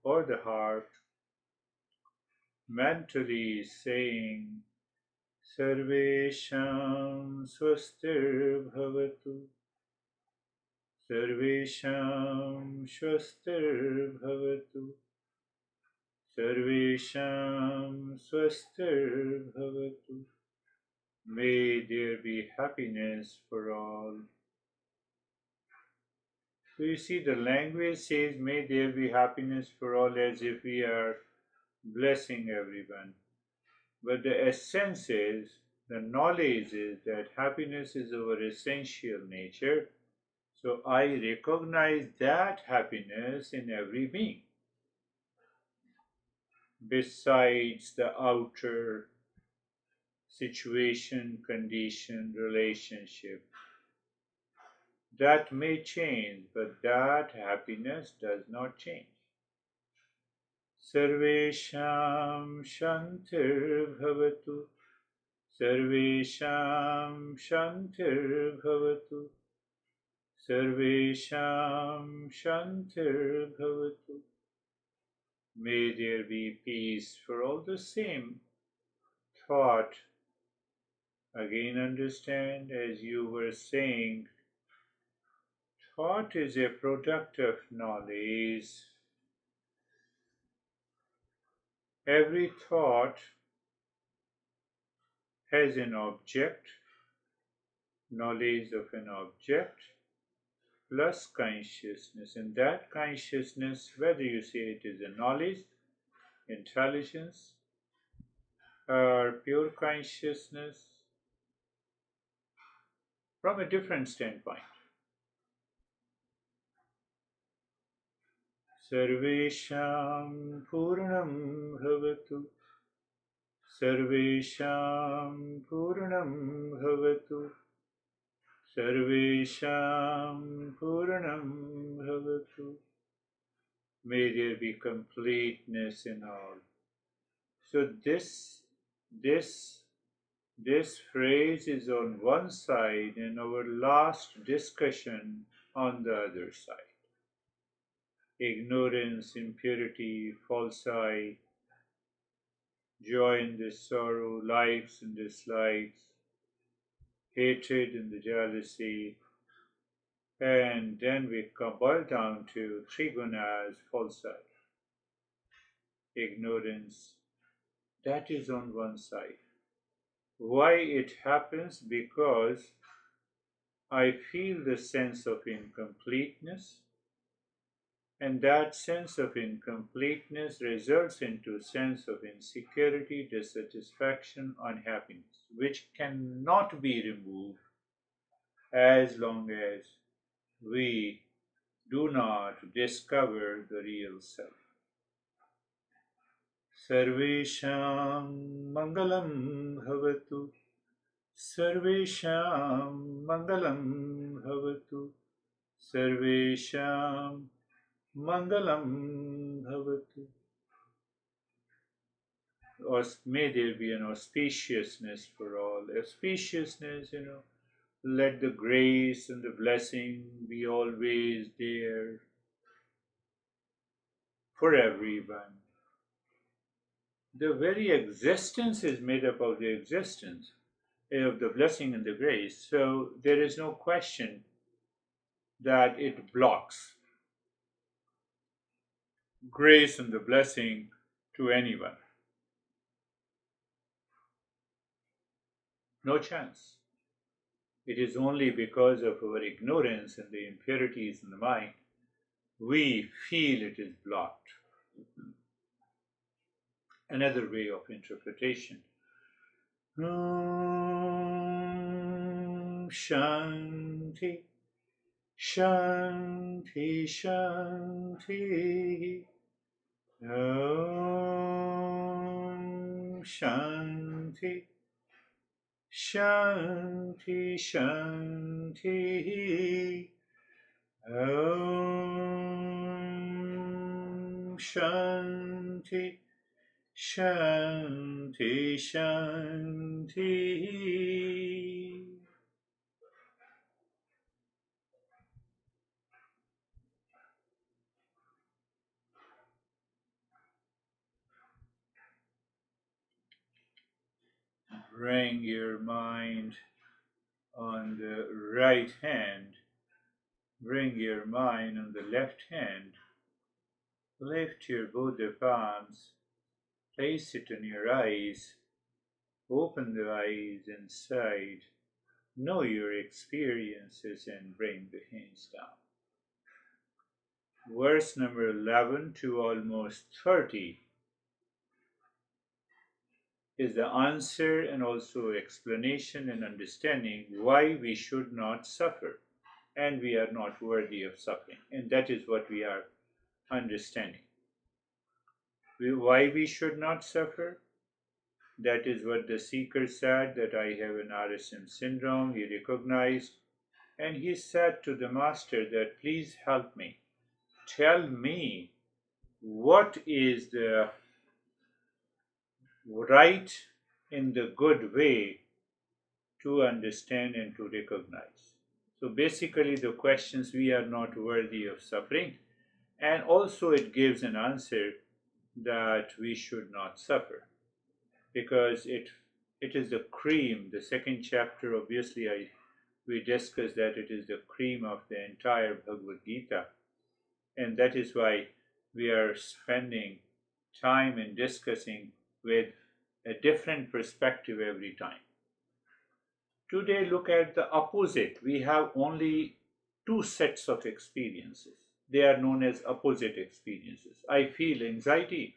or the heart, mentally saying Sarvesham Swastir Bhavatu, Sarvesham Swastir Bhavatu, Sarvesham Swastir Bhavatu. May there be happiness for all. So you see, the language says, may there be happiness for all, as if we are blessing everyone. But the essence is, the knowledge is that happiness is our essential nature. So I recognize that happiness in every being, besides the outer situation, condition, relationship. That may change, but that happiness does not change. Sarvesham Shantir Bhavatu, Sarvesham Shantir Bhavatu, Sarvesham Shantir Bhavatu. May there be peace for all. The same thought. Again, understand, as you were saying, thought is a product of knowledge. Every thought has an object, knowledge of an object, plus consciousness. And that consciousness, whether you say it is a knowledge, intelligence, or pure consciousness, from a different standpoint. Sarvesham Purnam Bhavatu, Sarvesham Purnam Bhavatu, Sarvesham Purnam Bhavatu. May there be completeness in all. So this phrase is on one side and our last discussion on the other side. Ignorance, impurity, false eye, joy and the sorrow, likes and dislikes, hatred and the jealousy, and then we boil down to three gunas, false eye, ignorance. That is on one side. Why it happens? Because I feel the sense of incompleteness, and that sense of incompleteness results into sense of insecurity, dissatisfaction, unhappiness, which cannot be removed as long as we do not discover the real self. Sarvesham Mangalam Bhavatu, Sarvesham Mangalam Bhavatu, Sarvesham Mangalam Bhavatu. Or may there be an auspiciousness for all. Auspiciousness, let the grace and the blessing be always there for everyone. The very existence is made up of the existence, of the blessing and the grace. So there is no question that it blocks grace and the blessing to anyone. No chance. It is only because of our ignorance and the impurities in the mind we feel it is blocked. Another way of interpretation. Shanti, Shanti, Shanti. Om Shanti, Shanti, Shanti. Om Shanti, Shanti, Shanti. Bring your mind on the right hand. Bring your mind on the left hand. Lift your both the palms. Place it on your eyes. Open the eyes inside. Know your experiences and bring the hands down. Verse number 11 to almost 30 is the answer and also explanation and understanding why we should not suffer and we are not worthy of suffering. And that is what we are understanding. Why we should not suffer? That is what the seeker said, that I have an RSM syndrome. He recognized and he said to the master that please help me. Tell me what is the right in the good way to understand and to recognize. So basically the questions we are not worthy of suffering, and also it gives an answer that we should not suffer because it is the cream. The second chapter, obviously we discussed that it is the cream of the entire Bhagavad Gita, and that is why we are spending time in discussing with a different perspective every time. Today, look at the opposite. We have only two sets of experiences. They are known as opposite experiences. I feel anxiety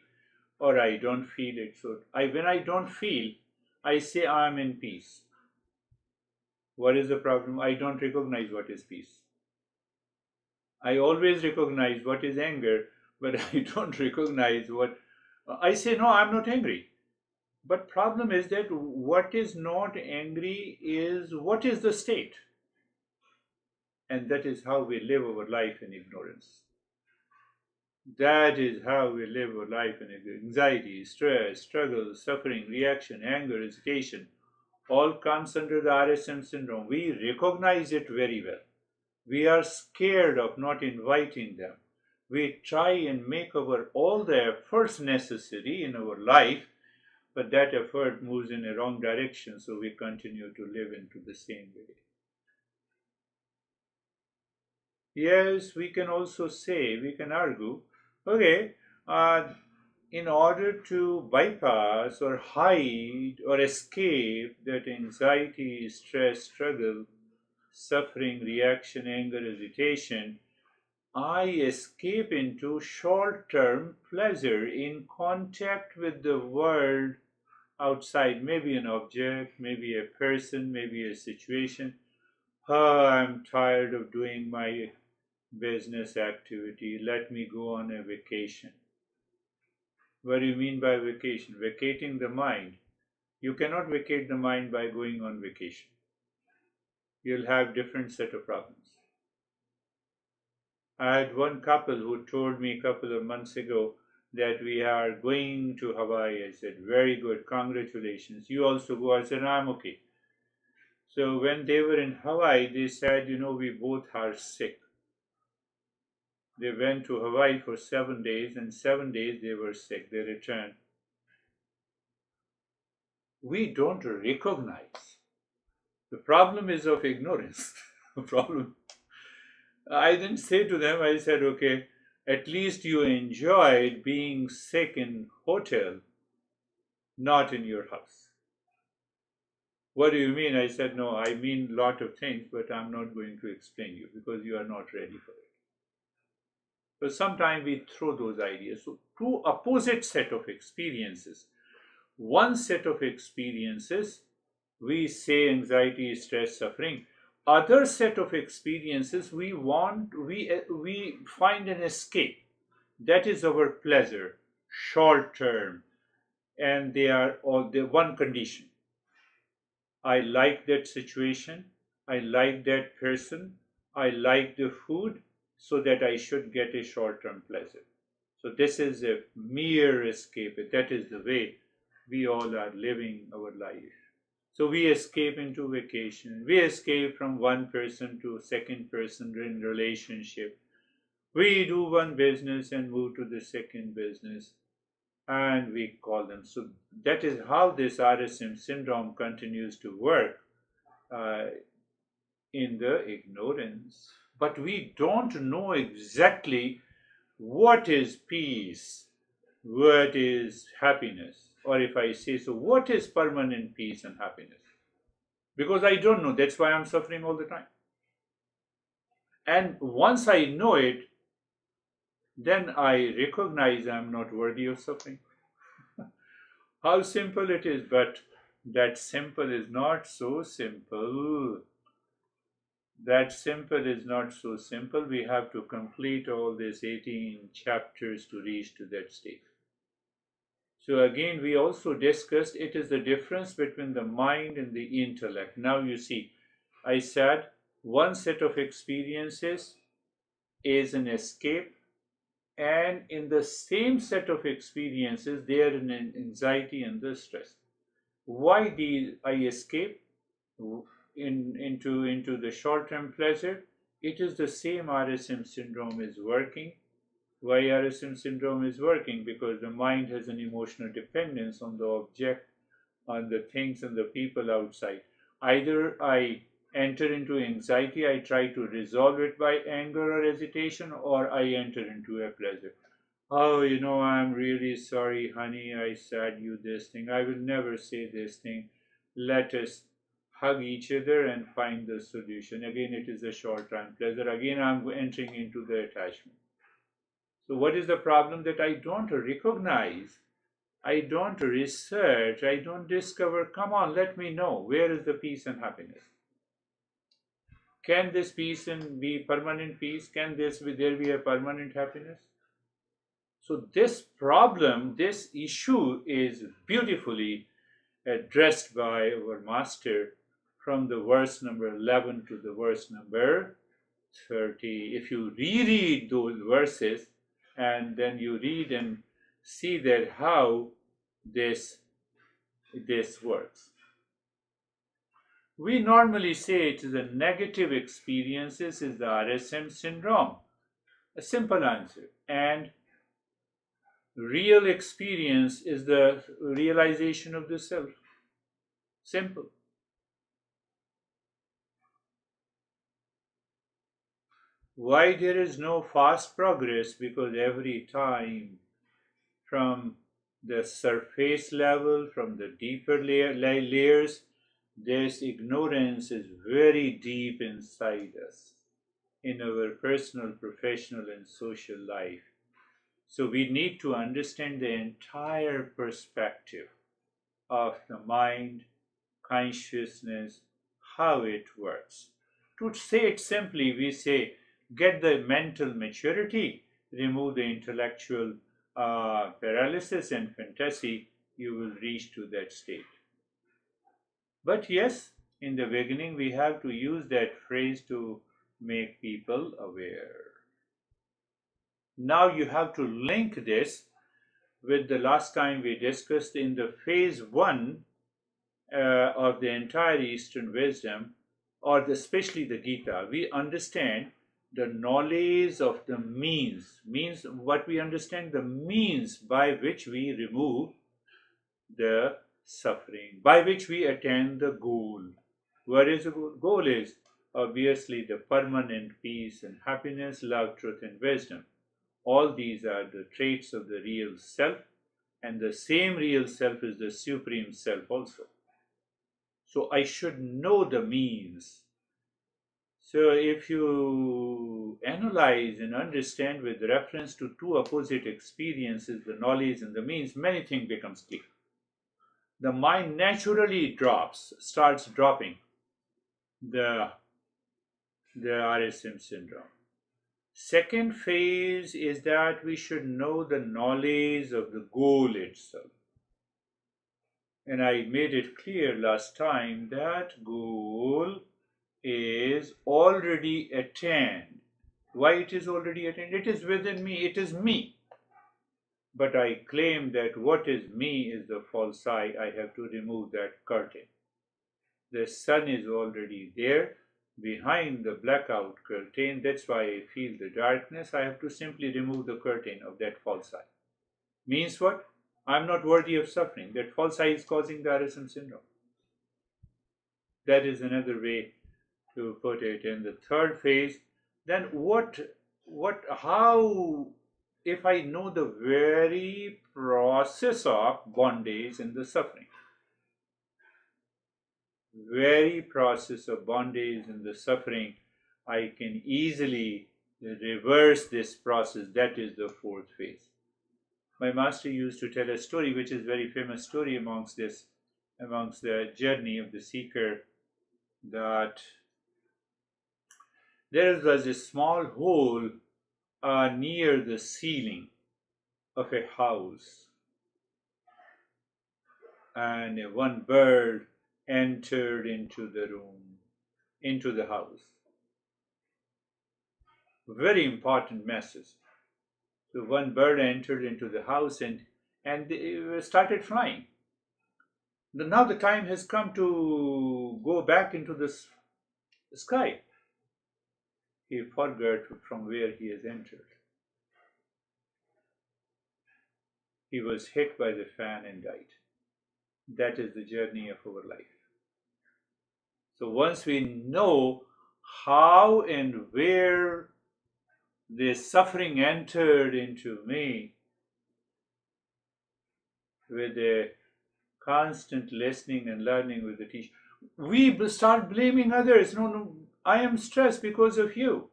or I don't feel it. So when I don't feel, I say I am in peace. What is the problem? I don't recognize what is peace. I always recognize what is anger, but I don't recognize what I say. No, I'm not angry. But problem is that what is not angry is what is the state, and that is how we live our life in ignorance. That is how we live our life in ignorance. Anxiety, stress, struggle, suffering, reaction, anger, hesitation, all comes under the RSM syndrome. We recognize it very well. We are scared of not inviting them. We try and make all the efforts necessary in our life, but that effort moves in a wrong direction, so we continue to live into the same way. Yes, we can also say, we can argue, okay, in order to bypass or hide or escape that anxiety, stress, struggle, suffering, reaction, anger, hesitation, I escape into short-term pleasure in contact with the world outside, maybe an object, maybe a person, maybe a situation. Oh, I'm tired of doing my business activity. Let me go on a vacation. What do you mean by vacation? Vacating the mind. You cannot vacate the mind by going on vacation. You'll have different set of problems. I had one couple who told me a couple of months ago that we are going to Hawaii. I said, very good, congratulations. You also go? I said, I'm okay. So when they were in Hawaii, they said, we both are sick. They went to Hawaii for 7 days, and 7 days they were sick. They returned. We don't recognize. The problem is of ignorance. The problem. I didn't say to them, I said, okay, at least you enjoyed being sick in hotel, not in your house. What do you mean? I said, no, I mean a lot of things, but I'm not going to explain you because you are not ready for it. But sometimes we throw those ideas. So two opposite set of experiences. One set of experiences, we say anxiety, stress, suffering. Other set of experiences, we find an escape. That is our pleasure, short term, and they are all the one condition. I like that situation, I like that person, I like the food, so that I should get a short term pleasure. So this is a mere escape. That is the way we all are living our life. So we escape into vacation. We escape from one person to second person in relationship. We do one business and move to the second business. and we call them. So that is how this RSM syndrome continues to work uh, in the ignorance. But we don't know exactly what is peace, what is happiness, or if I say so, what is permanent peace and happiness? Because I don't know, that's why I'm suffering all the time. And once I know it, then I recognize I'm not worthy of suffering. How simple it is, but that simple is not so simple. That simple is not so simple. We have to complete all these 18 chapters to reach to that state. So again, we also discussed it is the difference between the mind and the intellect. Now you see, I said one set of experiences is an escape, and in the same set of experiences, they are an anxiety and the stress. Why do I escape into the short-term pleasure? It is the same RSM syndrome is working. Why RSM syndrome is working? Because the mind has an emotional dependence on the object, on the things and the people outside. Either I enter into anxiety, I try to resolve it by anger or hesitation, or I enter into a pleasure. Oh, I'm really sorry, honey, I said you this thing. I will never say this thing. Let us hug each other and find the solution. Again, it is a short time pleasure. Again, I'm entering into the attachment. So, what is the problem? That I don't recognize, I don't research, I don't discover. Come on, let me know. Where is the peace and happiness? Can this peace and be permanent peace? Can there be a permanent happiness? So this problem, this issue is beautifully addressed by our master from the verse number 11 to the verse number 30. If you reread those verses and then you read and see that how this works. We normally say it is the negative experiences is the RSM syndrome. A simple answer. And real experience is the realization of the self. Simple. Why there is no fast progress? Because every time from the surface level, from the deeper layers, this ignorance is very deep inside us, in our personal, professional, and social life. So we need to understand the entire perspective of the mind, consciousness, how it works. To say it simply, we say get the mental maturity, remove the intellectual paralysis and fantasy, you will reach to that state. But yes, in the beginning, we have to use that phrase to make people aware. Now you have to link this with the last time we discussed in the phase one of the entire Eastern wisdom, or especially the Gita. We understand the knowledge of the means what we understand, the means by which we remove the suffering, by which we attain the goal. What is the goal? Goal is obviously the permanent peace and happiness, love, truth, and wisdom. All these are the traits of the real self, and the same real self is the supreme self also. So I should know the means. So if you analyze and understand with reference to two opposite experiences, the knowledge and the means, many things becomes clear. The mind naturally starts dropping the RSM syndrome. Second phase is that we should know the knowledge of the goal itself. And I made it clear last time that goal is already attained. Why it is already attained? It is within me, it is me. But I claim that what is me is the false I. I have to remove that curtain. The sun is already there behind the blackout curtain. That's why I feel the darkness. I have to simply remove the curtain of that false I. Means what? I'm not worthy of suffering. That false I is causing the RSM syndrome. That is another way to put it. In the third phase, then how, if I know the very process of bondage and the suffering, very process of bondage and the suffering, I can easily reverse this process. That is the fourth phase. My master used to tell a story, which is a very famous story amongst the journey of the seeker, that there was a small hole near the ceiling of a house, and one bird entered into the room, into the house. Very important message. So one bird entered into the house, and they started flying. Now the time has come to go back into the sky. He forgot from where he has entered. He was hit by the fan and died. That is the journey of our life. So once we know how and where the suffering entered into me, with a constant listening and learning with the teacher, we start blaming others. No, I am stressed because of you.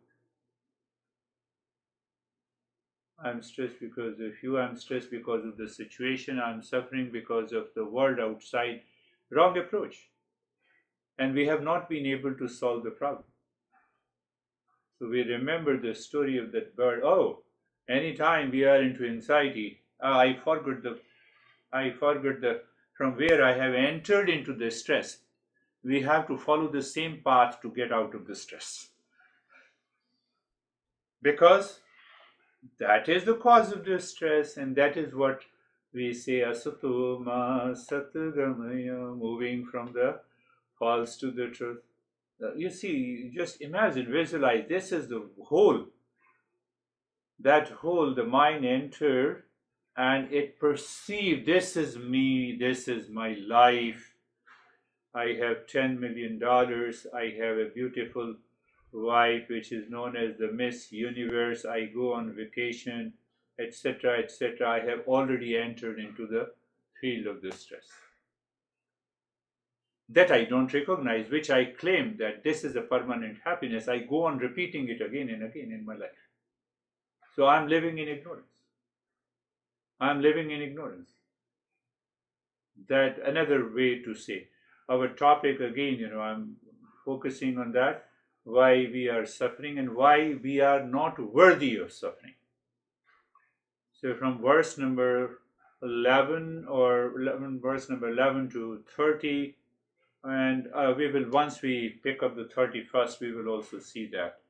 I'm stressed because of you. I'm stressed because of the situation. I'm suffering because of the world outside. Wrong approach. And we have not been able to solve the problem. So we remember the story of that bird. Oh, anytime we are into anxiety, I forgot from where I have entered into the stress. We have to follow the same path to get out of the stress. Because that is the cause of the stress, and that is what we say asatoma satgamaya, moving from the false to the truth. You see, just imagine, visualize, this is the hole. That hole, the mind entered and it perceived, this is me, this is my life. I have $10 million, I have a beautiful wife which is known as the Miss Universe, I go on vacation, etc., etc. I have already entered into the field of the stress. That I don't recognize, which I claim that this is a permanent happiness. I go on repeating it again and again in my life. So I'm living in ignorance. I'm living in ignorance. That another way to say. Our topic again, I'm focusing on that, why we are suffering and why we are not worthy of suffering. So from verse number 11 verse number 11 to 30, and we will, once we pick up the 31st, we will also see that.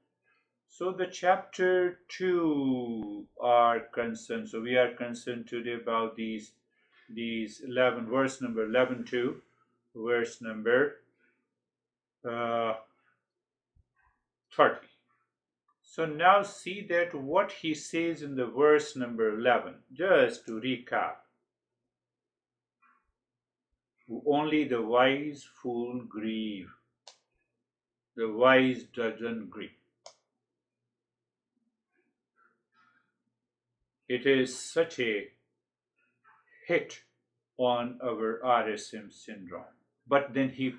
So the chapter 2 are concerned. So we are concerned today about these 11, verse number 11 to verse number 30. So now see that what he says in the verse number 11, just to recap. Only the wise fool grieve. The wise doesn't grieve. It is such a hit on our RSM syndrome. But then he is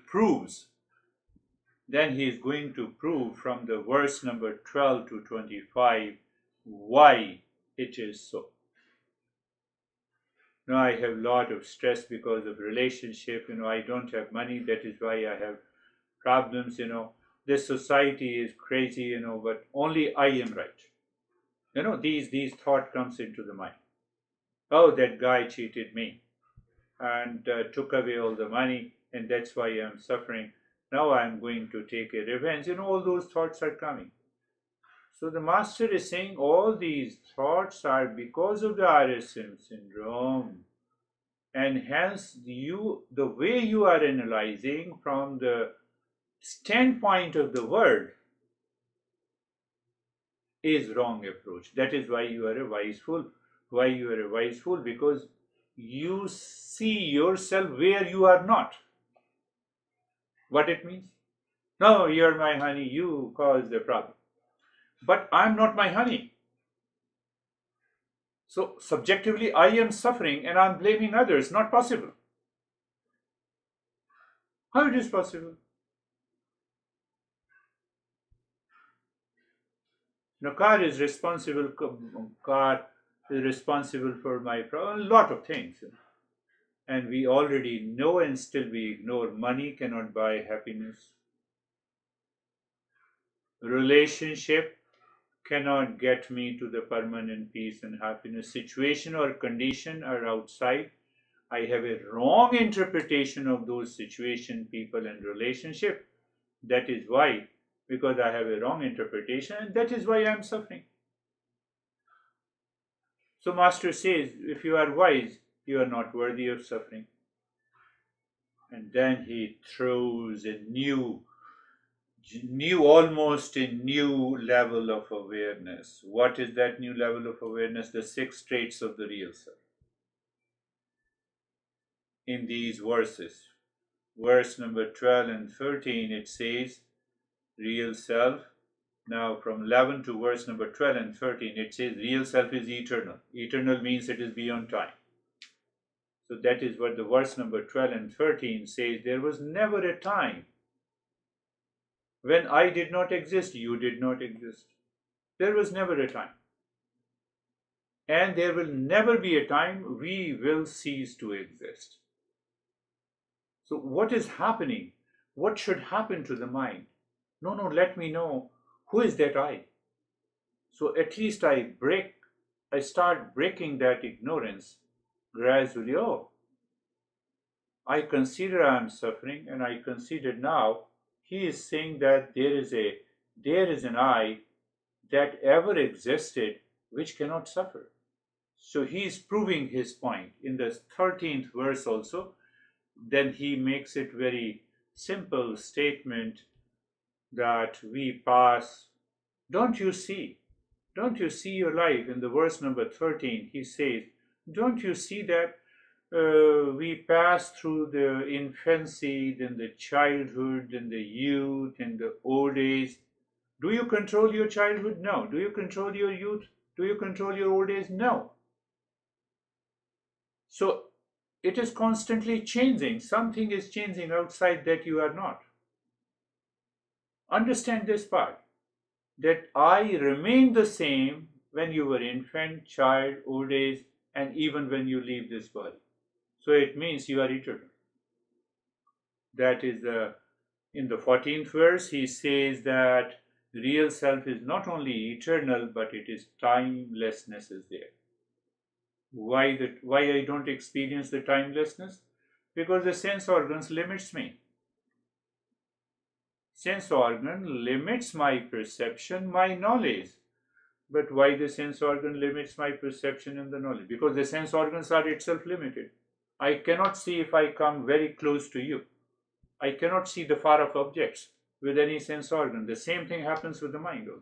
going to prove from the verse number 12 to 25 why it is so. Now I have a lot of stress because of relationship, I don't have money, that is why I have problems, this society is crazy, but only I am right. These thought comes into the mind. Oh, that guy cheated me and took away all the money, and that's why I'm suffering. Now I'm going to take a revenge. All those thoughts are coming. So the master is saying all these thoughts are because of the RSM syndrome. And hence the way you are analyzing from the standpoint of the world is wrong approach. That is why you are a wise fool. Why you are a wise fool? Because you see yourself where you are not. What it means? No, you're my honey, you caused the problem. But I'm not my honey. So subjectively, I am suffering and I'm blaming others. Not possible. How it is possible? No, car is responsible for my problem, a lot of things. And we already know and still we ignore. Money cannot buy happiness. Relationship cannot get me to the permanent peace and happiness. Situation or condition are outside. I have a wrong interpretation of those situation, people, and relationship. That is why, because I have a wrong interpretation, and that is why I am suffering. So, Master says, if you are wise, you are not worthy of suffering. And then he throws a almost a new level of awareness. What is that new level of awareness? The 6 traits of the real self. In these verses, verse number 12 and 13, it says, real self. Now, from 11 to verse number 12 and 13, it says, real self is eternal. Eternal means it is beyond time. So that is what the verse number 12 and 13 says. There was never a time when I did not exist, you did not exist. There was never a time. And there will never be a time we will cease to exist. So, what is happening? What should happen to the mind? No, let me know who is that I. So, at least I start breaking that ignorance gradually. Oh, I consider I am suffering, and I consider now he is saying that there is an I that ever existed which cannot suffer. So he is proving his point in the 13th verse also. Then he makes it very simple statement that we pass. Don't you see? Don't you see your life? In the verse number 13, he says, don't you see that we pass through the infancy, then the childhood, then the youth, and the old age. Do you control your childhood? No. Do you control your youth? Do you control your old age? No. So it is constantly changing. Something is changing outside that you are not. Understand this part, that I remain the same when you were infant, child, old age, and even when you leave this body. So it means you are eternal. That is in the 14th verse, he says that the real self is not only eternal, but it is timelessness is there. Why I don't experience the timelessness? Because the sense organs limits me. Sense organ limits my perception, my knowledge. But why the sense organ limits my perception and the knowledge? Because the sense organs are itself limited. I cannot see if I come very close to you. I cannot see the far off objects with any sense organ. The same thing happens with the mind also.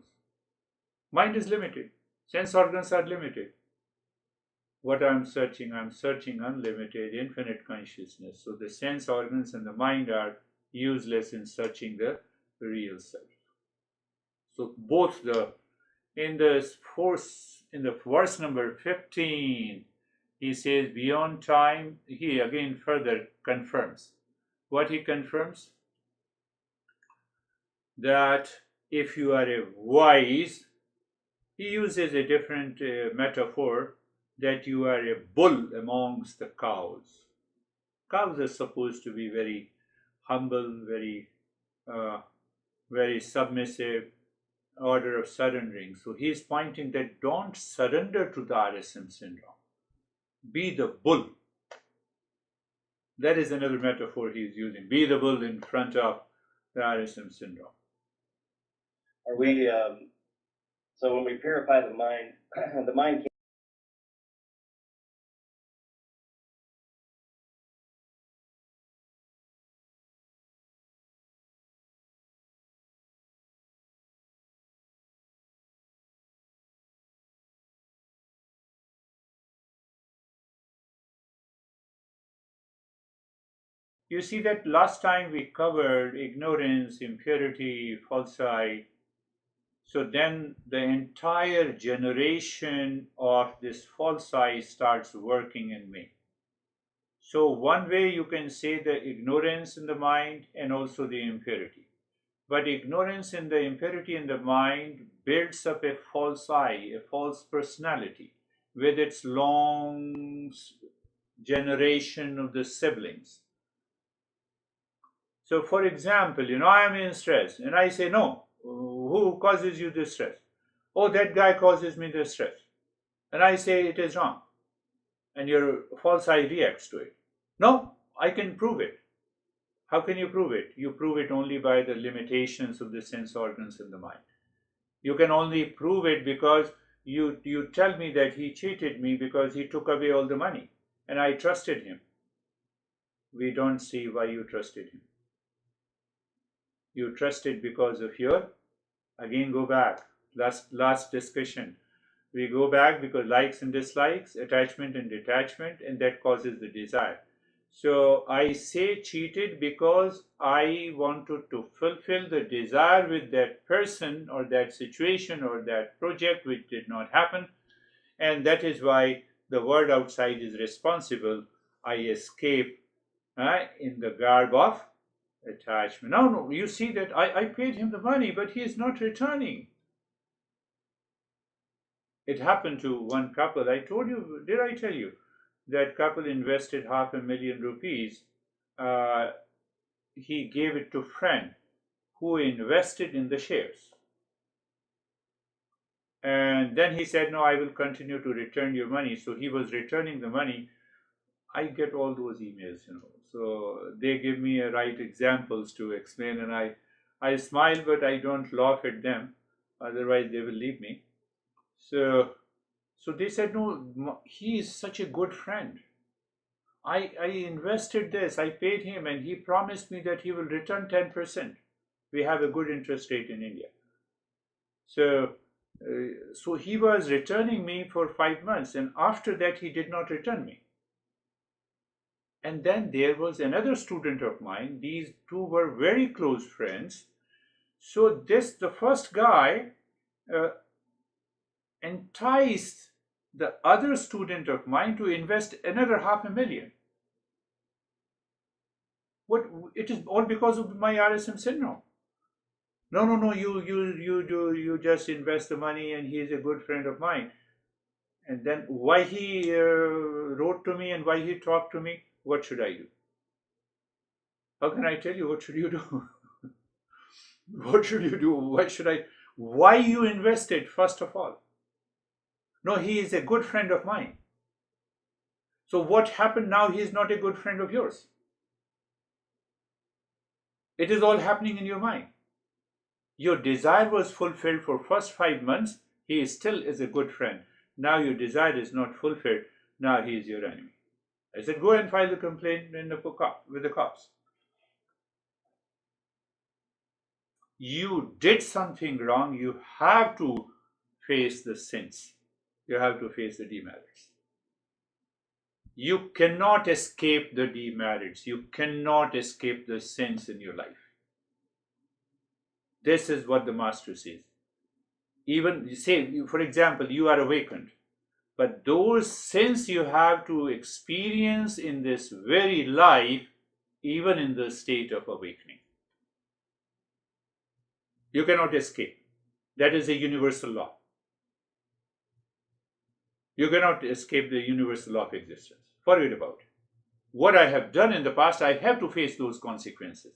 Mind is limited. Sense organs are limited. What I'm searching unlimited, infinite consciousness. So the sense organs and the mind are useless in searching the real self. So both in the verse number 15, he says beyond time. He again further confirms. What he confirms? That if you are a wise, he uses a different metaphor, that you are a bull amongst the cows. Cows are supposed to be very humble, very submissive, order of surrendering. So he is pointing that don't surrender to the RSM syndrome. Be the bull. That is another metaphor he is using. Be the bull in front of the RSM syndrome. Are we? So when we purify the mind, the mind You see that last time we covered ignorance, impurity, falsity. So then the entire generation of this falsity starts working in me. So one way you can say the ignorance in the mind and also the impurity. But ignorance and the impurity in the mind builds up a false I, a false personality, with its long generation of the siblings. So, for example, I am in stress, and I say, no, who causes you this stress? Oh, that guy causes me this stress. And I say it is wrong. And your false I reacts to it. No, I can prove it. How can you prove it? You prove it only by the limitations of the sense organs in the mind. You can only prove it because you tell me that he cheated me because he took away all the money and I trusted him. We don't see why you trusted him. You trusted because of your, again go back, last discussion. We go back because likes and dislikes, attachment and detachment, and that causes the desire. So I say cheated because I wanted to fulfill the desire with that person or that situation or that project which did not happen. And that is why the world outside is responsible. I escape in the garb of attachment. Now, no, you see that I paid him the money, but he is not returning. It happened to one couple. I told you, did I tell you? That couple invested ₹500,000. Uh, he gave it to a friend who invested in the shares. And then he said, no, I will continue to return your money. So he was returning the money. I get all those emails. So they give me right examples to explain, and I smile, but I don't laugh at them. Otherwise, they will leave me. So they said, no, he is such a good friend. I invested this, I paid him, and he promised me that he will return 10%. We have a good interest rate in India. So he was returning me for 5 months, and after that, he did not return me. And then there was another student of mine. These two were very close friends. So the first guy, uh, enticed the other student of mine to invest another $500,000. What, it is all because of my RSM syndrome. No, you just invest the money and he is a good friend of mine. And then why he wrote to me and why he talked to me, what should I do? How can I tell you what should you do? What should you do? Why you invested first of all? No, he is a good friend of mine. So what happened now? He is not a good friend of yours. It is all happening in your mind. Your desire was fulfilled for first 5 months. He still is a good friend. Now your desire is not fulfilled. Now he is your enemy. I said, go and file the complaint with the cops. You did something wrong. You have to face the sins. You have to face the demerits. You cannot escape the demerits. You cannot escape the sins in your life. This is what the master says. Even say, for example, you are awakened, but those sins you have to experience in this very life, even in the state of awakening. You cannot escape. That is a universal law. You cannot escape the universal law of existence. Forget about it. What I have done in the past, I have to face those consequences.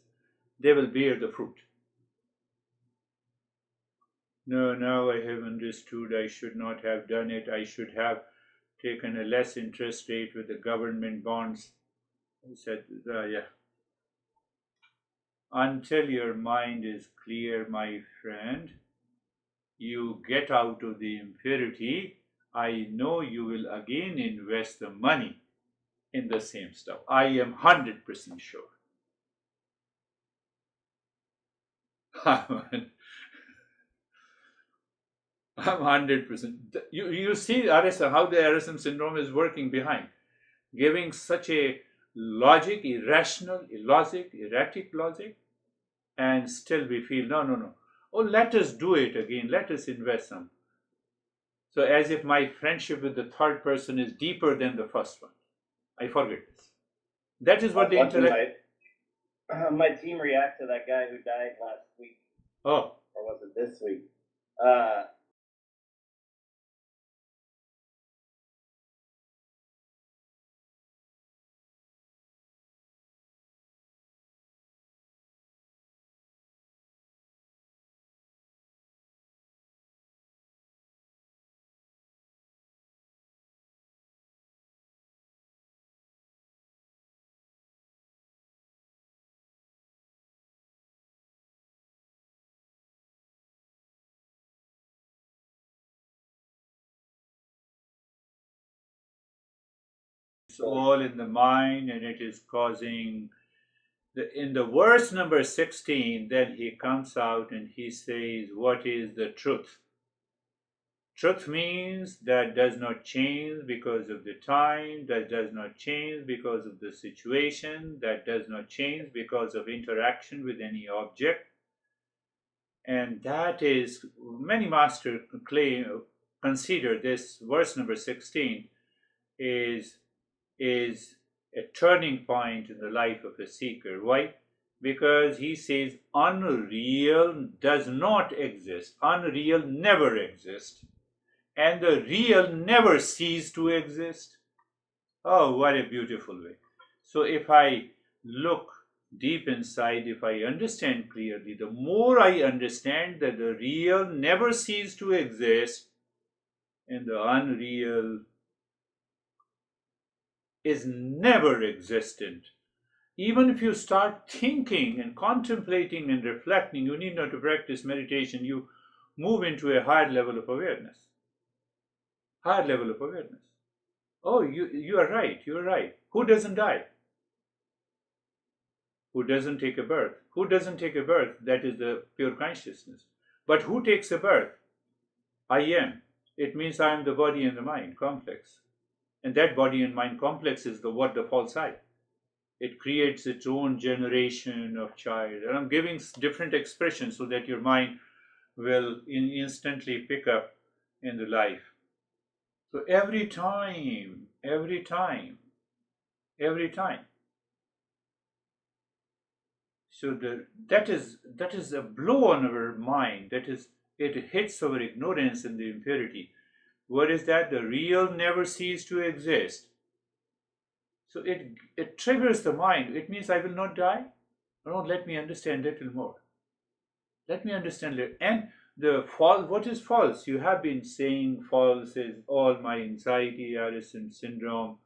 They will bear the fruit. No, now I have understood I should not have done it. I should have taken a less interest rate with the government bonds. I said, yeah. Until your mind is clear, my friend, you get out of the impurity, I know you will again invest the money in the same stuff. I am 100% sure. I'm 100%. You see RSM, how the RSM syndrome is working behind, giving such a logic, irrational, illogic, erratic logic, and still we feel, no, no, no. Oh, let us do it again. Let us invest some. So as if my friendship with the third person is deeper than the first one. I forget this. That is I what was the watching intellect. my team react to that guy who died last week, Oh, or was it this week? Uh, it's all in the mind, and it is causing in the verse number 16. Then he comes out and he says, what is the truth? Truth means that does not change because of the time, that does not change because of the situation, that does not change because of interaction with any object. And that is, many masters consider this verse number 16 is, is a turning point in the life of a seeker. Why? Because he says unreal does not exist, unreal never exists, and the real never cease to exist. Oh, what a beautiful way. So if I look deep inside, if I understand clearly, the more I understand that the real never cease to exist and the unreal is never existent. Even if you start thinking and contemplating and reflecting, you need not to practice meditation, you move into a higher level of awareness. Higher level of awareness. Oh, you are right, you are right. Who doesn't die? Who doesn't take a birth? Who doesn't take a birth? That is the pure consciousness. But who takes a birth? I am. It means I am the body and the mind complex. And that body and mind complex is the false I. It creates its own generation of child. And I'm giving different expressions so that your mind will instantly pick up in the life. So every time, every time, every time. So that is a blow on our mind. That is, it hits our ignorance and the impurity. What is that? The real never cease to exist. So it triggers the mind. It means I will not die. No, let me understand a little more. Let me understand it. And the false, what is false? You have been saying false is all my anxiety, Addison syndrome,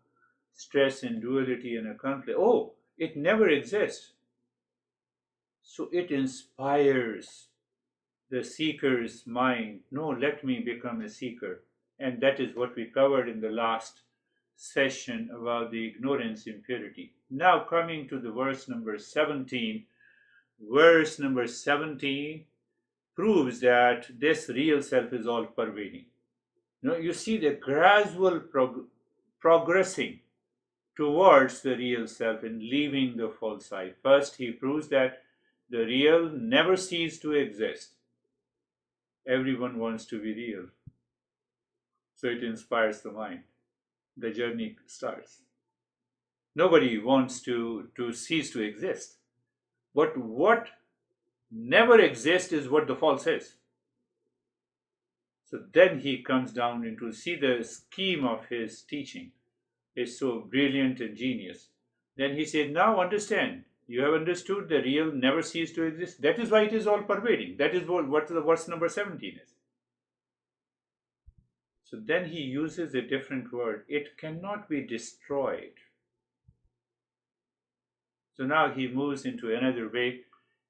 stress and duality and a conflict. Oh, it never exists. So it inspires the seeker's mind. No, let me become a seeker. And that is what we covered in the last session about the ignorance impurity. Now coming to the verse number 17. Verse number 17 proves that this real self is all pervading. You see the gradual progressing towards the real self and leaving the false side. First, he proves that the real never ceases to exist. Everyone wants to be real. So it inspires the mind. The journey starts. Nobody wants to cease to exist. But what never exists is what the false is. So then he comes down into see the scheme of his teaching is so brilliant and genius. Then he said, now understand, you have understood the real never cease to exist. That is why it is all pervading. That is what the verse number 17 is. So then he uses a different word. It cannot be destroyed. So now he moves into another way.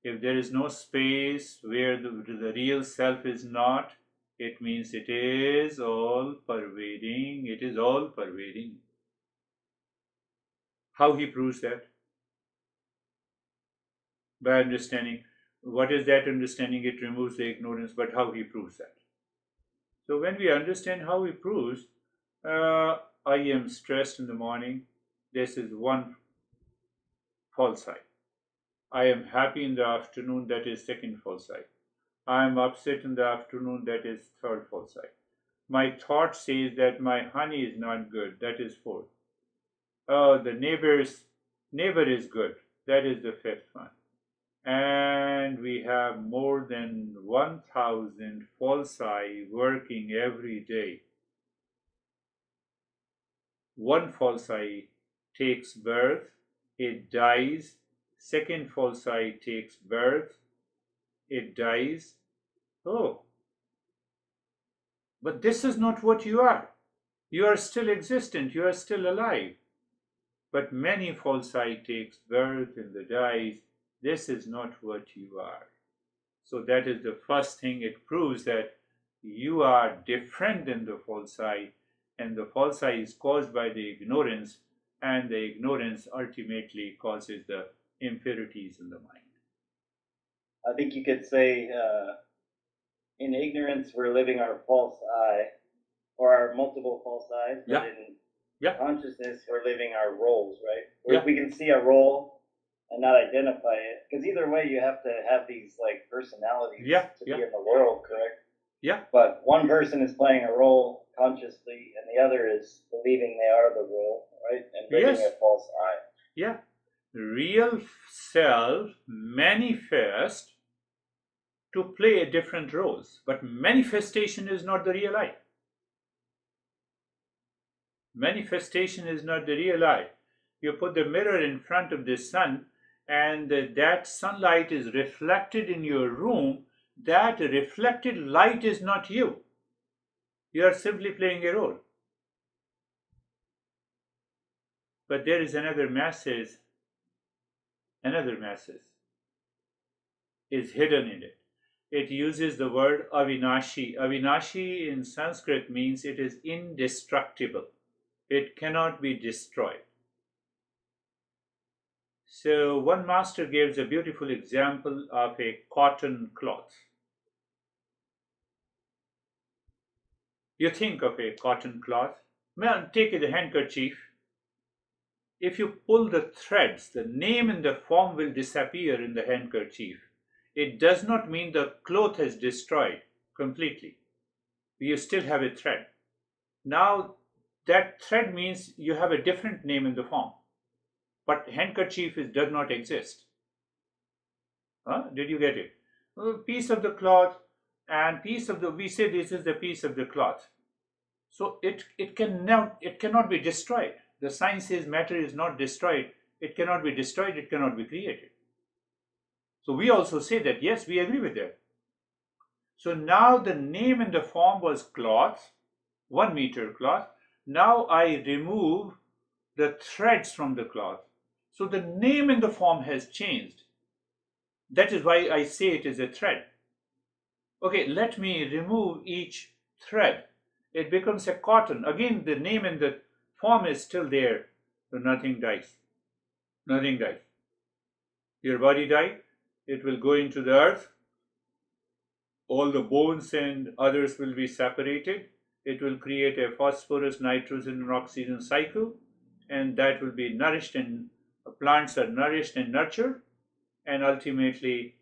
If there is no space where the real self is not, it means it is all pervading. It is all pervading. How he proves that? By understanding. What is that understanding? It removes the ignorance, but how he proves that? So when we understand how he proves, I am stressed in the morning. This is one false I. I am happy in the afternoon, that is second false I. I am upset in the afternoon, that is third false I. My thought says that my honey is not good, that is fourth. Oh, the neighbor is good, that is the fifth one. And we have more than 1,000 false I working every day. One false I takes birth, it dies. Second false I takes birth, it dies. Oh, but this is not what you are. You are still existent, you are still alive. But many false I takes birth and the dies. This is not what you are. So that is the first thing. It proves that you are different than the false I, and the false I is caused by the ignorance, and the ignorance ultimately causes the impurities in the mind. I think you could say, in ignorance, we're living our false I, or our multiple false I's, but Yeah. in consciousness, we're living our roles, right? Yeah. We can see a role and not identify it, because either way, you have to have these like personalities to be in the world, correct? Yeah. But one person is playing a role consciously, and the other is believing they are the role, right? And living a false I. Yeah. Real self manifest to play different roles, but manifestation is not the real I. Manifestation is not the real I. You put the mirror in front of the sun, and that sunlight is reflected in your room. That reflected light is not you. You are simply playing a role. But there is another message is hidden in it. It uses the word avinashi. Avinashi in Sanskrit means it is indestructible. It cannot be destroyed. So one master gives a beautiful example of a cotton cloth. You think of a cotton cloth. Man, take a handkerchief. If you pull the threads, the name and the form will disappear in the handkerchief. It does not mean the cloth is destroyed completely. You still have a thread. Now, that thread means you have a different name in the form. But handkerchief does not exist. Did you get it? A piece of the cloth and we say this is the piece of the cloth. So it cannot be destroyed. The science says matter is not destroyed. It cannot be destroyed, it cannot be created. So we also say that, yes, we agree with that. So now the name and the form was cloth, 1 meter cloth. Now I remove the threads from the cloth. So the name and the form has changed. That is why I say it is a thread. Okay, let me remove each thread. It becomes a cotton. Again, the name and the form is still there. So nothing dies. Nothing dies. Your body died. It will go into the earth. All the bones and others will be separated. It will create a phosphorus, nitrogen, and oxygen cycle, and that will be nourished, and plants are nourished and nurtured, and ultimately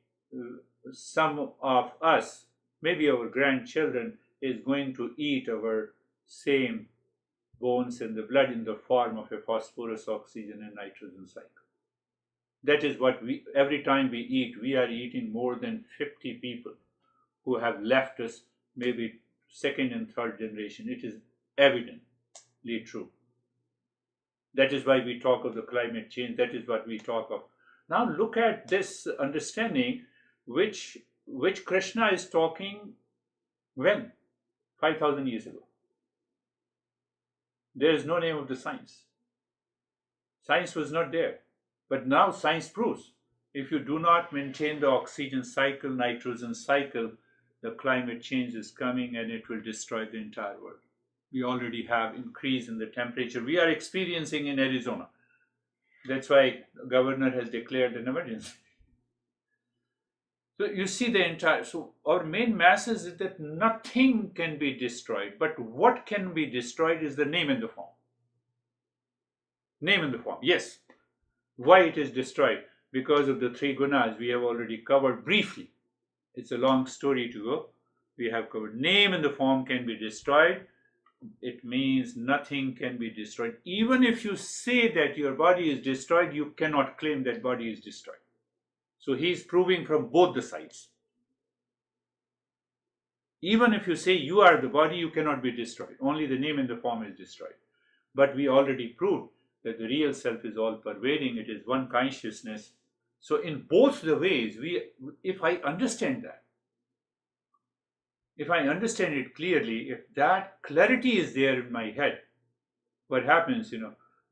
some of us, maybe our grandchildren, is going to eat our same bones and the blood in the form of a phosphorus, oxygen, and nitrogen cycle. That is what every time we eat, we are eating more than 50 people who have left us, maybe second and third generation. It is evidently true. That is why we talk of the climate change. That is what we talk of. Now look at this understanding which Krishna is talking when? 5,000 years ago. There is no name of the science. Science was not there. But now science proves if you do not maintain the oxygen cycle, nitrogen cycle, the climate change is coming and it will destroy the entire world. We already have increase in the temperature. We are experiencing in Arizona. That's why the governor has declared an emergency. So you see the entire, so our main message is that nothing can be destroyed, but what can be destroyed is the name and the form. Name and the form, yes. Why it is destroyed? Because of the three gunas we have already covered briefly. It's a long story to go. We have covered. Name and the form can be destroyed. It means nothing can be destroyed. Even if you say that your body is destroyed, you cannot claim that body is destroyed. So he is proving from both the sides. Even if you say you are the body, you cannot be destroyed. Only the name and the form is destroyed. But we already proved that the real self is all pervading. It is one consciousness. So in both the ways, if I understand that, if I understand it clearly, if that clarity is there in my head, what happens,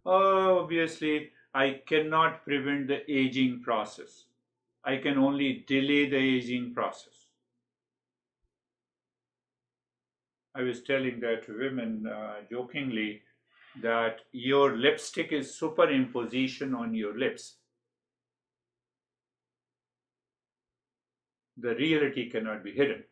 obviously, I cannot prevent the aging process. I can only delay the aging process. I was telling that to women jokingly that your lipstick is superimposition on your lips. The reality cannot be hidden.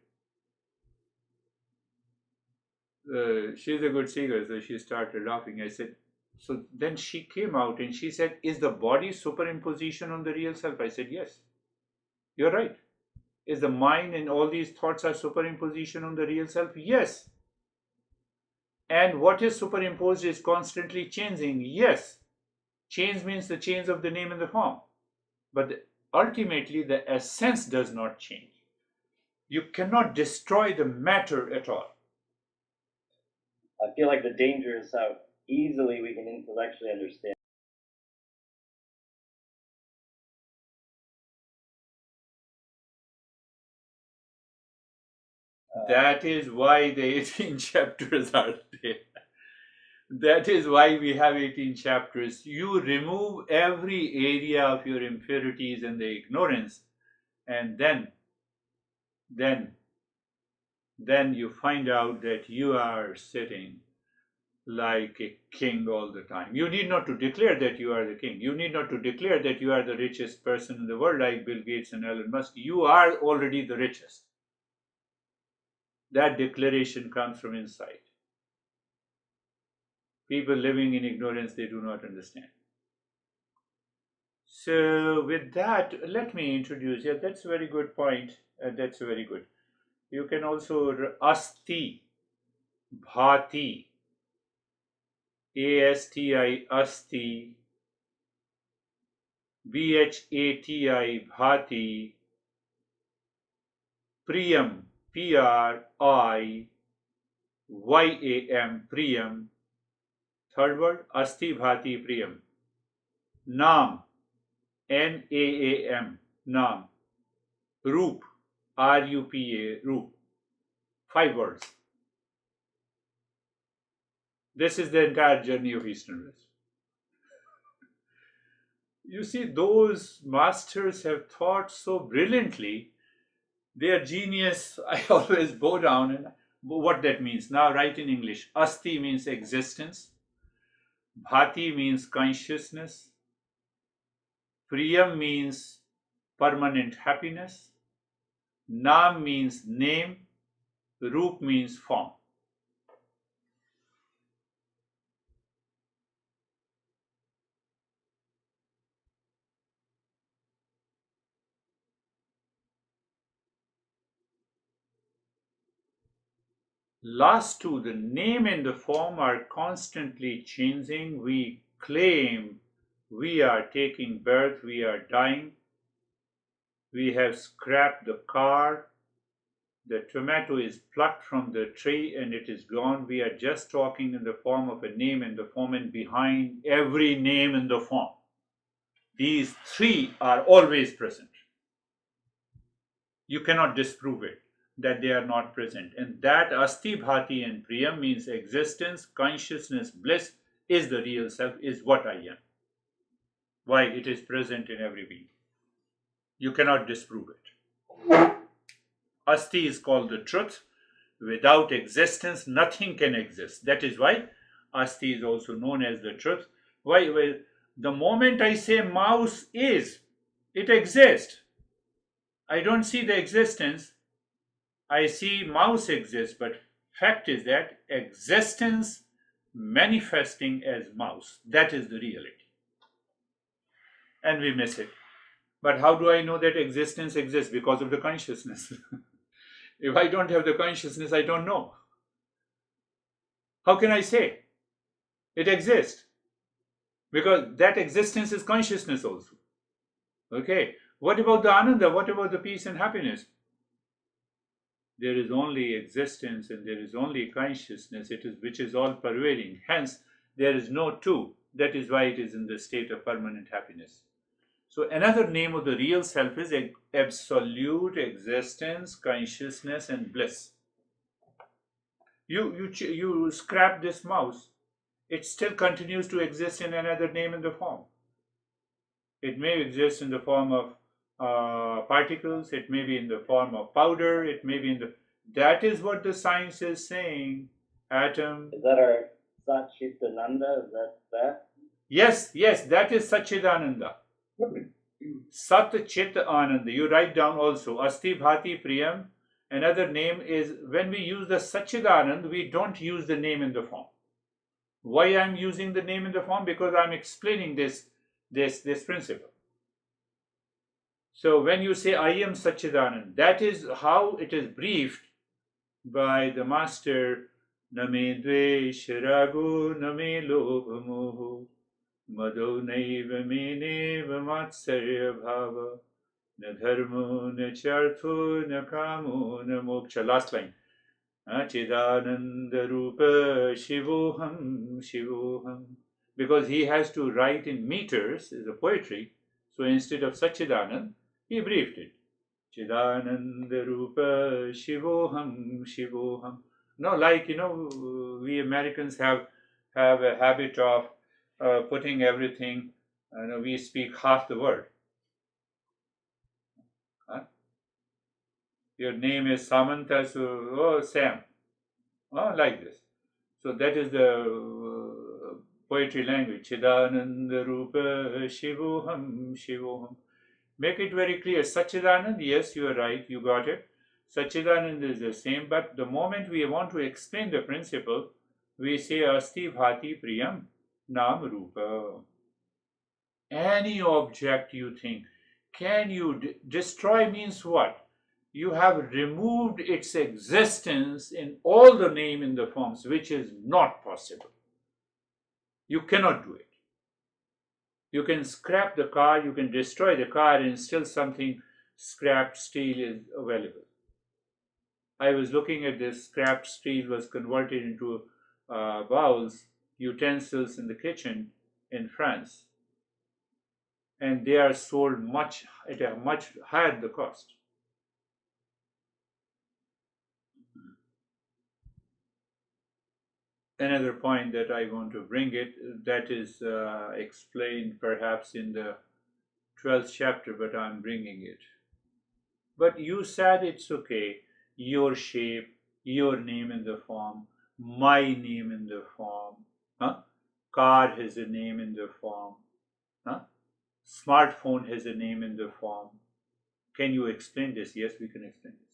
She's a good singer, so she started laughing. I said, so then she came out and she said, is the body superimposition on the real self? I said, yes, you're right. Is the mind and all these thoughts are superimposition on the real self? Yes. And what is superimposed is constantly changing? Yes. Change means the change of the name and the form. But ultimately, the essence does not change. You cannot destroy the matter at all. I feel like the danger is how easily we can intellectually understand. That is why the 18 chapters are there. That is why we have 18 chapters. You remove every area of your impurities and the ignorance, and then, then you find out that you are sitting like a king all the time. You need not to declare that you are the king. You need not to declare that you are the richest person in the world like Bill Gates and Elon Musk. You are already the richest. That declaration comes from inside. People living in ignorance, they do not understand. So with that, let me introduce. Yeah, that's a very good point. That's very good. You can also asti, bhati, asti, asti, bhati, bhati, priyam, priyam, priyam. Third word, asti, bhati, priyam. Naam, naam, naam. Roop, rupa, roop. 5 words. This is the entire journey of Easterners. You see, those masters have thought so brilliantly. Their genius, I always bow down and what that means. Now, write in English. Asti means existence. Bhati means consciousness. Priyam means permanent happiness. Naam means name. Roop means form. Last two, the name and the form are constantly changing. We claim we are taking birth, we are dying. We have scrapped the car. The tomato is plucked from the tree and it is gone. We are just talking in the form of a name and the form, and behind every name and the form, these three are always present. You cannot disprove it that they are not present. And that asti, bhati, and priyam means existence, consciousness, bliss is the real self, is what I am. Why? It is present in every being. You cannot disprove it. Asti is called the truth. Without existence, nothing can exist. That is why Asti is also known as the truth. Why? Well, the moment I say mouse is, it exists. I don't see the existence. I see mouse exists, but fact is that existence manifesting as mouse. That is the reality. and we miss it. But how do I know that existence exists? Because of the consciousness. If I don't have the consciousness, I don't know. How can I say it exists? Because that existence is consciousness also. Okay. What about the ananda? What about the peace and happiness? There is only existence and there is only consciousness, it is which is all pervading. Hence, there is no two. That is why it is in the state of permanent happiness. So another name of the real self is absolute existence, consciousness, and bliss. You scrap this mouse, it still continues to exist in another name in the form. It may exist in the form of particles, it may be in the form of powder, it may be in the. That is what the science is saying. Atom. Is that our Satchitananda? Is that? Yes, yes, that is Satchidananda. Sat Chit Ananda. You write down also Asti Bhati Priyam. Another name is when we use the Satchidanand, we don't use the name in the form. Why I'm using the name in the form? Because I'm explaining this principle. So when you say I am Satchidanand, that is how it is briefed by the master. Name dvesh rago name lobha moho madho naiva me neva matsarya bhava na dharmo na chartho na kamo na moksha. Last line. Chidananda Rupa Shivoham Shivoham. Because he has to write in meters, is a poetry. So instead of Sachidanand, he briefed it. Chidananda Rupa Shivoham Shivoham. No, like we Americans have a habit of putting everything. We speak half the word. Your name is Samantha, so Sam. Like this. So that is the poetry language. Chidananda Rupa Shivoham Shivoham. Make it very clear. Satchidanand, yes, you are right, you got it. Satchidanand is the same, but the moment we want to explain the principle, we say Asti Bhati Priyam Nam Rupa. Any object you think, can you destroy means what? You have removed its existence in all the name in the forms, which is not possible. You cannot do it. You can scrap the car, you can destroy the car, and still something scrapped steel is available. I was looking at this scrapped steel was converted into bowls, utensils in the kitchen in France, and they are sold at a much higher the cost. Another point that I want to bring it, that is explained perhaps in the 12th chapter, but I'm bringing it. But you said it's okay, your shape, your name in the form, my name in the form, car has a name in the form, smartphone has a name in the form. Can you explain this? Yes, we can explain this.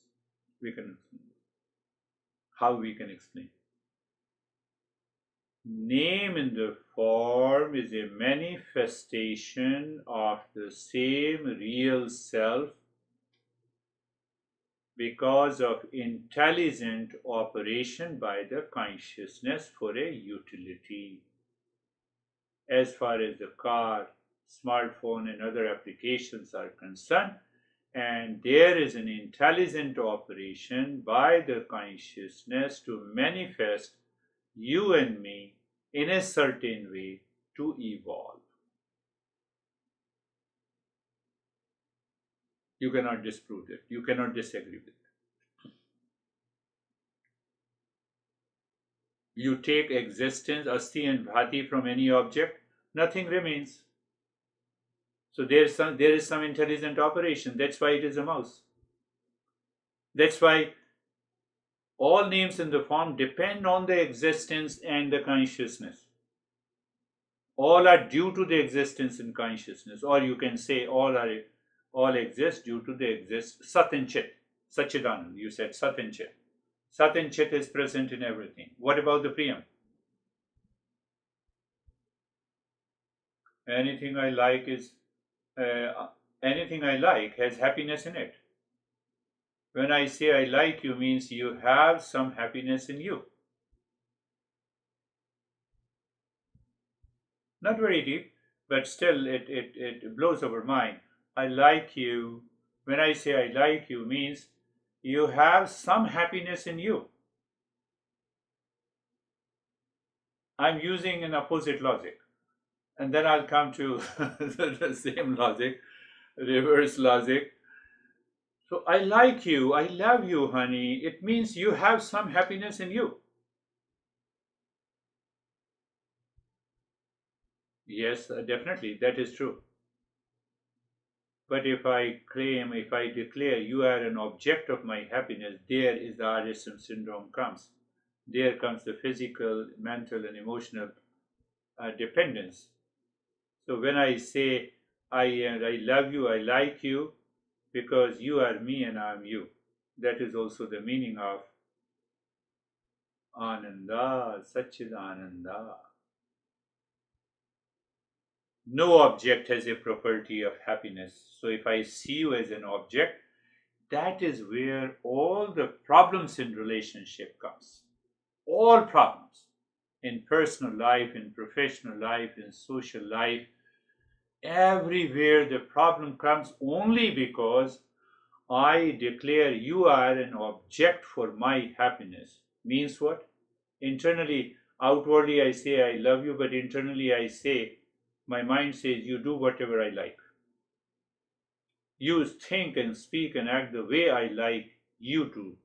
We can explain this. How we can explain? Name in the form is a manifestation of the same real self because of intelligent operation by the consciousness for a utility. As far as the car, smartphone, and other applications are concerned, and there is an intelligent operation by the consciousness to manifest you and me in a certain way to evolve. You cannot disprove it. You cannot disagree with it. You take existence, asti and bhati from any object, nothing remains. So there is some intelligent operation. That's why it is a mouse. That's why all names in the form depend on the existence and the consciousness. All are due to the existence and consciousness, or you can say all exist due to the Sat and Chit. Satchidanand, you said Sat and Chit. Sat and Chit is present in everything. What about the Priyam? Anything I like is anything I like has happiness in it. When I say I like you means you have some happiness in you. Not very deep, but still it blows our mind. I like you. When I say I like you means you have some happiness in you. I'm using an opposite logic. And then I'll come to the same logic, reverse logic. So I like you, I love you, honey. It means you have some happiness in you. Yes, definitely, that is true. But if I claim, if I declare you are an object of my happiness, there is the RSM syndrome comes. There comes the physical, mental, and emotional dependence. So when I say I love you, I like you, because you are me and I am you. That is also the meaning of Ananda, Satchidananda. No object has a property of happiness. So if I see you as an object, that is where all the problems in relationship comes. All problems in personal life, in professional life, in social life, everywhere the problem comes only because I declare you are an object for my happiness. Means what? Internally, outwardly I say I love you, but internally I say, my mind says you do whatever I like. You think and speak and act the way I like you to.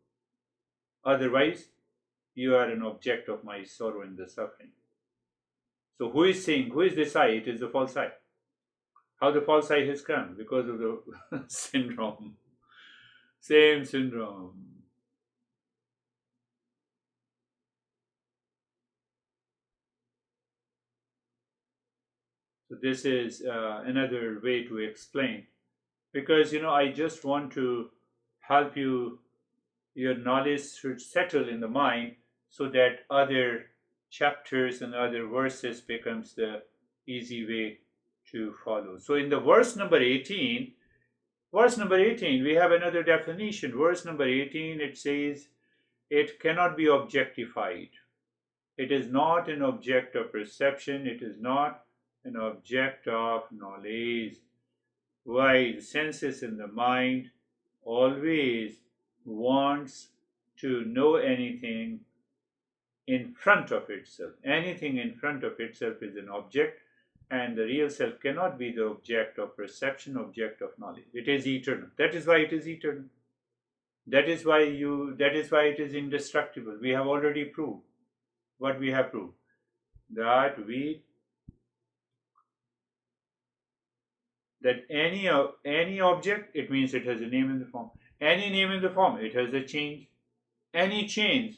Otherwise, you are an object of my sorrow and the suffering. So who is saying, who is this I? It is the false I. How the false I has come? Because of the syndrome. Same syndrome. So this is another way to explain. Because, I just want to help you, your knowledge should settle in the mind so that other chapters and other verses becomes the easy way to follow. So in the verse number 18, we have another definition. Verse number 18, it says, it cannot be objectified. It is not an object of perception. It is not an object of knowledge. Why? The senses in the mind always wants to know anything in front of itself. Anything in front of itself is an object, and the real self cannot be the object of perception, object of knowledge. It is eternal. That is why it is eternal. That is why it is indestructible. We have already proved what we have proved. That any object, it means it has a name in the form. Any name in the form, it has a change. Any change,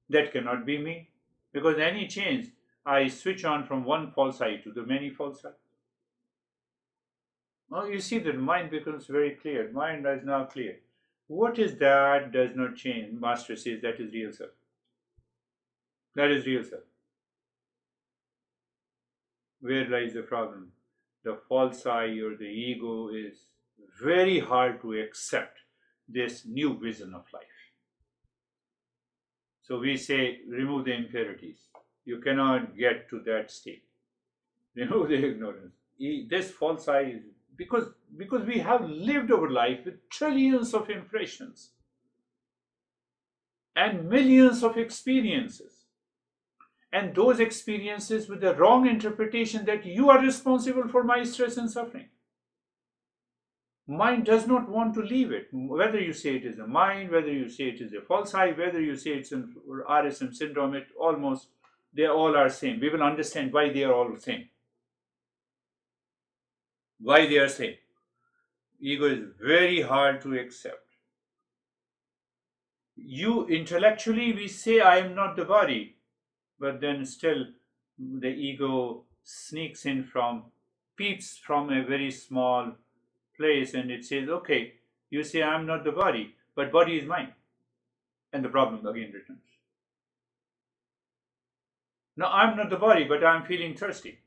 that cannot be me, because any change, I switch on from one false eye to the many false eyes. Now you see that mind becomes very clear. Mind is now clear. What is that does not change? Master says that is real self. That is real self. Where lies the problem? The false I or the ego is very hard to accept this new vision of life. So we say, remove the impurities. You cannot get to that state. Remove the ignorance. This false I is because we have lived our life with trillions of impressions and millions of experiences. And those experiences with the wrong interpretation that you are responsible for my stress and suffering. Mind does not want to leave it. Whether you say it is a mind, whether you say it is a false I, whether you say it's an RSM syndrome, they all are same. We will understand why they are all same. Why they are same. Ego is very hard to accept. You intellectually, we say I am not the body, but then still the ego sneaks in peeps from a very small place, and it says, okay, you say I'm not the body, but body is mine. And the problem again returns. Now I'm not the body, but I'm feeling thirsty.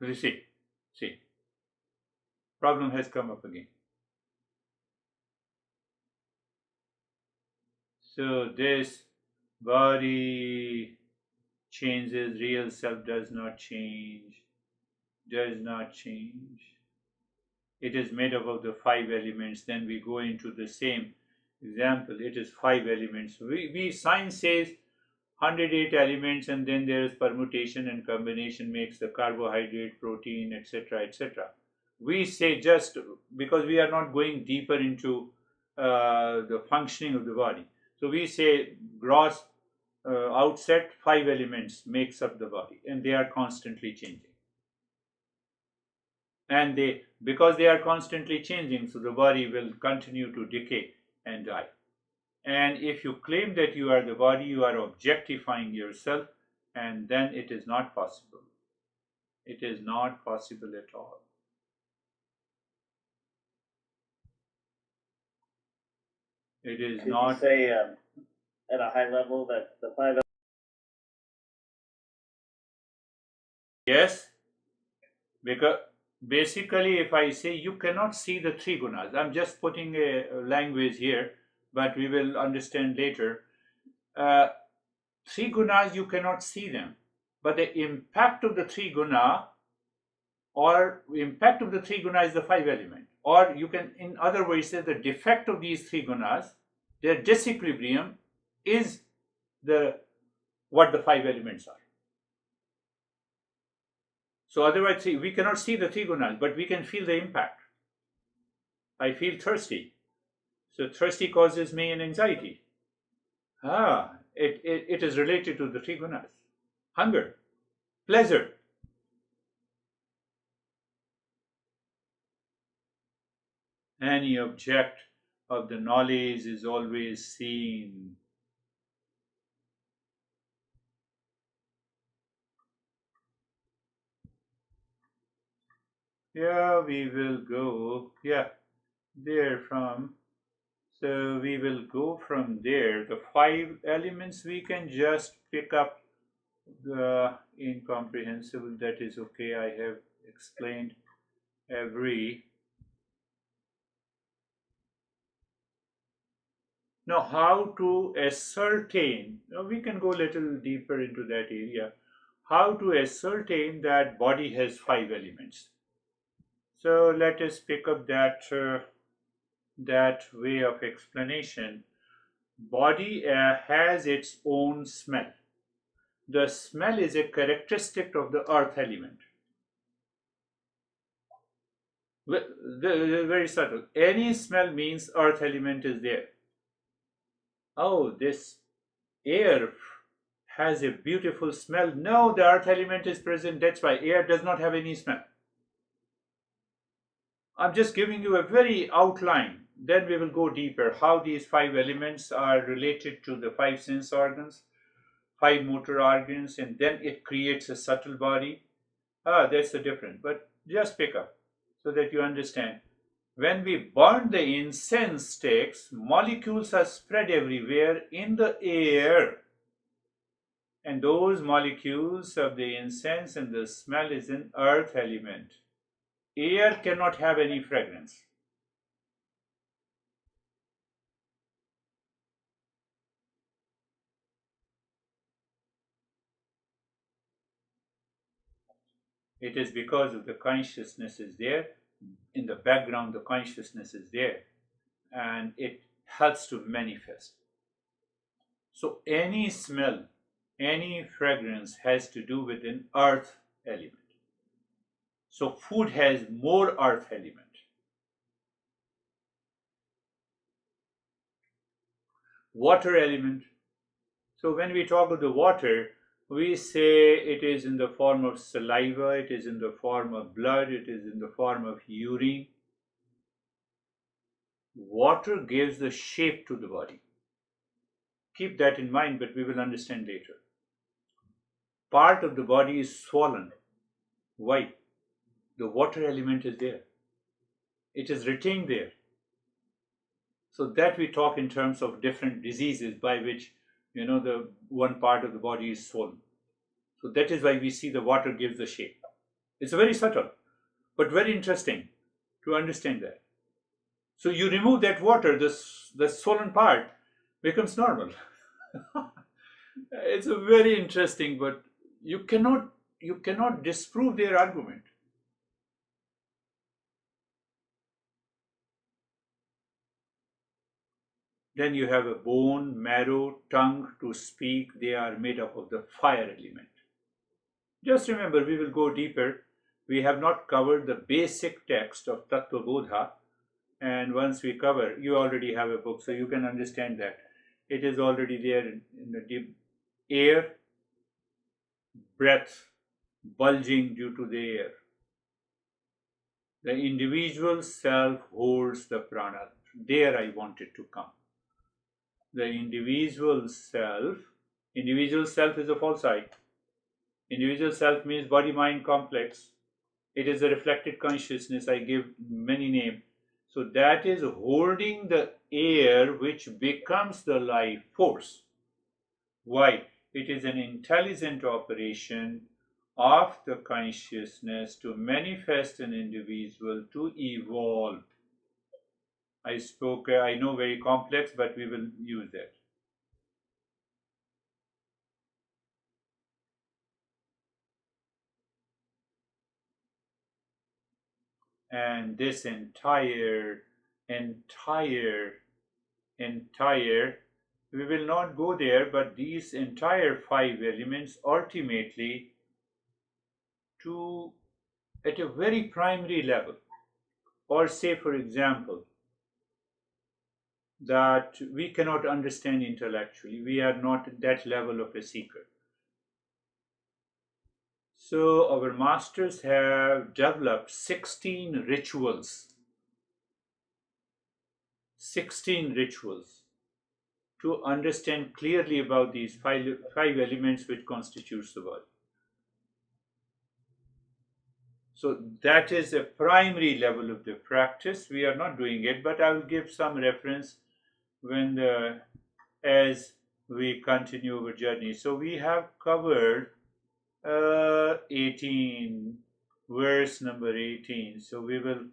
You see. Problem has come up again. So this body changes, real self does not change, does not change. It is made up of the five elements. Then we go into the same example. It is five elements. We science says 108 elements, and then there is permutation and combination makes the carbohydrate, protein, etc., etc. We say, just because we are not going deeper into the functioning of the body, so we say gross outset five elements makes up the body, and they are constantly changing. And they, because they are constantly changing, so the body will continue to decay and die. And if you claim that you are the body, you are objectifying yourself, and then it is not possible. It is not possible at all. It is Could you not. say at a high level that the five? Yes, because basically, if I say you cannot see the three gunas, I'm just putting a language here, but we will understand later. Uh, Three gunas, you cannot see them, but the impact of the three guna, or impact of the three guna, is the five element. Or you can, in other words, say the defect of these three gunas, their disequilibrium, is the what the five elements are. So otherwise, we cannot see the three gunas, but we can feel the impact. I feel thirsty, so thirsty causes me an anxiety. It is related to the three gunas. Hunger, pleasure. Any object of the knowledge is always seen. Yeah, we will go, yeah, there from. So we will go from there. The five elements we can just pick up the incomprehensible. That is okay. I have explained every. Now, how to ascertain? Now we can go a little deeper into that area. How to ascertain that body has five elements? So let us pick up that way of explanation. Body has its own smell. The smell is a characteristic of the earth element. Very subtle. Any smell means earth element is there. Oh, this air has a beautiful smell. No, the earth element is present. That's why air does not have any smell. I'm just giving you a very outline. Then we will go deeper. How these five elements are related to the five sense organs, five motor organs, and then it creates a subtle body. That's the difference. But just pick up so that you understand. When we burn the incense sticks, molecules are spread everywhere in the air. And those molecules of the incense and the smell is an earth element. Air cannot have any fragrance. It is because of the consciousness is there. In the background, the consciousness is there. And it helps to manifest. So any smell, any fragrance has to do with an earth element. So food has more earth element. Water element. So when we talk of the water, we say it is in the form of saliva, it is in the form of blood, it is in the form of urine. Water gives the shape to the body. Keep that in mind, but we will understand later. Part of the body is swollen. Why? The water element is there. It is retained there. So that we talk in terms of different diseases by which, the one part of the body is swollen. So that is why we see the water gives the shape. It's very subtle, but very interesting to understand that. So you remove that water, the swollen part becomes normal. It's a very interesting, but you cannot disprove their argument. Then you have a bone, marrow, tongue to speak. They are made up of the fire element. Just remember, we will go deeper. We have not covered the basic text of Tattva Bodha, and once we cover, you already have a book, so you can understand that. It is already there in the deep air, breath bulging due to the air. The individual self holds the prana. There I wanted to come. The individual self is a false I. Individual self means body mind complex. It is a reflected consciousness. I give many names. So that is holding the air which becomes the life force. Why? It is an intelligent operation of the consciousness to manifest an individual to evolve. I know very complex, but we will use that. And this entire, we will not go there, but these entire five elements ultimately, to at a very primary level, or say for example that we cannot understand intellectually, we are not at that level of a seeker. So our masters have developed 16 rituals, 16 rituals to understand clearly about these five elements which constitutes the world. So that is a primary level of the practice. We are not doing it, but I will give some reference as we continue our journey. So we have covered 18, verse number 18. So we will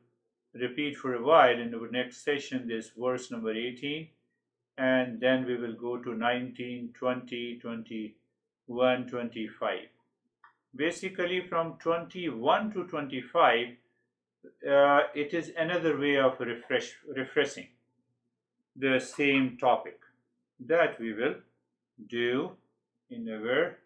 repeat for a while in our next session this verse number 18, and then we will go to 19, 20, 21, 25. Basically from 21 to 25, it is another way of refreshing the same topic that we will do in our